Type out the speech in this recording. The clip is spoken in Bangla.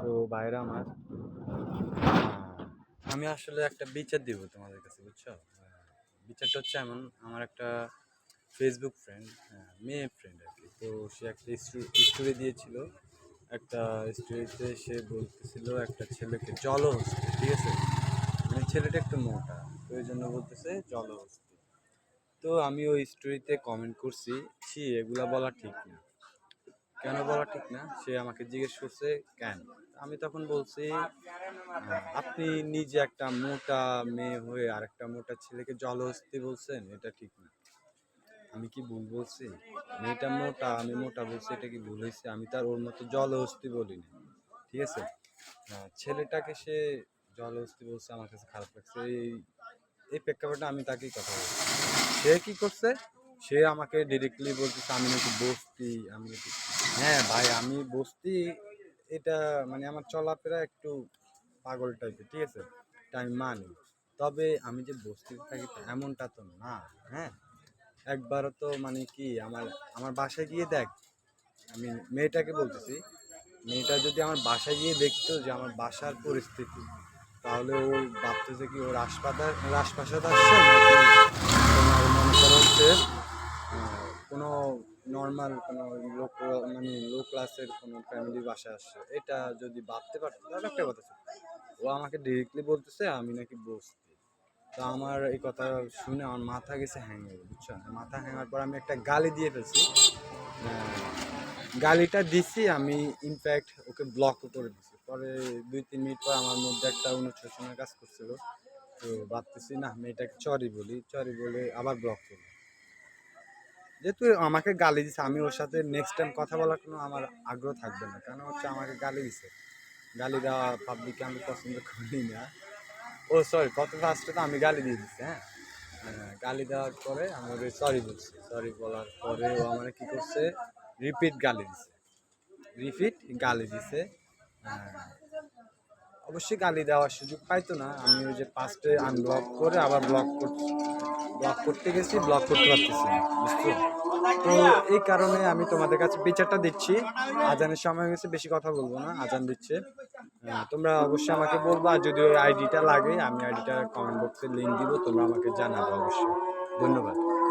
তো ভাইরা আমার, আহ, আমি আসলে একটা বিচার দিব তোমাদের কাছে, বুঝছো? বিচারটা হচ্ছে এমন, আমার একটা ফেসবুক ফ্রেন্ড, মেয়ে ফ্রেন্ড আর কি। তো সে একটা স্টোরি দিয়েছিল। একটা স্টোরিতে সে বলতেছিল একটা ছেলেকে জলহস্তি, ঠিক আছে? মানে ছেলেটা একটু মোটা, তো এই জন্য বলতেছে জলহস্তি। তো আমি ওই স্টোরিতে কমেন্ট করছি, ছি এগুলা বলা ঠিক না। কেন বলা ঠিক না সে আমাকে জিজ্ঞেস করছে, কেন? আমি তখন বলছি, আপনি নিজে একটা মোটা মেয়ে হয়ে আরেকটা মোটা ছেলেকে জলহস্তি বলছেন, এটা ঠিক না। আমি কি ভুল বলছি? মেয়েটা মোটা, আমি মোটা বলছি, এটা কি ভুল হয়েছে? আমি তার ওর মতো জলহস্তি বলিনি, ঠিক আছে? ছেলেটাকে সে জলহস্তি বলছে, আমার কাছে খারাপ লাগছে। এই প্রেক্ষাপটে আমি তাকেই কথা বলছি। সে কি করছে? সে আমাকে ডিরেক্টলি বলতেছে আমি নাকি বস্তি, আমি নাকি, হ্যাঁ ভাই আমি বস্তি। এটা মানে আমার চলাফেরা একটু পাগল টাইপের, ঠিক আছে, এটা আমি মানি। তবে আমি যে বস্তিতে থাকি এমনটা তো না। হ্যাঁ, একবারও তো মানে কি আমার আমার বাসায় গিয়ে দেখ, আমি মেয়েটাকে বলতেছি, মেয়েটা যদি আমার বাসায় গিয়ে দেখতো যে আমার বাসার পরিস্থিতি, তাহলে ও ভাবতেছে কি ওর রাজপ্রাসাদ আসছে নাকি তোমার মনে করো হচ্ছে কোনো নর্মাল কোনো মানে লো ক্লাসের কোনো ফ্যামিলির বাসায় আসছে। এটা যদি ভাবতে পারতো তাহলে একটা কথা ছিল। ও আমাকে ডিরেক্টলি বলতেছে আমি নাকি বসতি। তো আমার এই কথা শুনে আমার মাথা গেছে হ্যাং হয়ে, বুঝছো? মাথা হ্যাঙার পর আমি একটা গালি দিয়ে ফেলছি। গালিটা দিছি আমি, ইনফ্যাক্ট ওকে ব্লকও করে দিছি। পরে 2-3 মিনিট পর আমার মধ্যে একটা অনুশোচনা কাজ করছিল। তো ভাবতেছি না মেয়েটাকে সরি বলে আবার ব্লক করবো। যেহেতু আমাকে গালি দিছে, আমি ওর সাথে নেক্সট টাইম কথা বলার কোনো আমার আগ্রহ থাকবে না, কারণ হচ্ছে আমাকে গালি দিছে। গালি দেওয়া পাবলিককে আমি পছন্দ করি না। ও সরি, কত ফার্স্টে তো আমি গালি দিয়ে দিচ্ছি। হ্যাঁ, গালি দেওয়ার পরে আমি ওকে সরি বলছি। সরি বলার পরে ও আমার কি করছে, রিপিট গালি দিছে। রিপিট গালি দিছে। অবশ্যই গালি দেওয়ার সুযোগ পাইতো না, আমি ওই যে ফার্স্টে আনব্লক করে আবার ব্লক করতে গেছি, ব্লক করতে পারতেছি না, বুঝছো? তো এই কারণে আমি তোমাদের কাছে বিচারটা দিচ্ছি। আজানের সময় হয়ে গেছে, বেশি কথা বলবো না, আজান দিচ্ছে। তোমরা অবশ্যই আমাকে বলবা, যদি ওই আইডিটা লাগে আমি আইডিটা কমেন্ট বক্সে লিঙ্ক দিব, তোমরা আমাকে জানাবে অবশ্যই। ধন্যবাদ।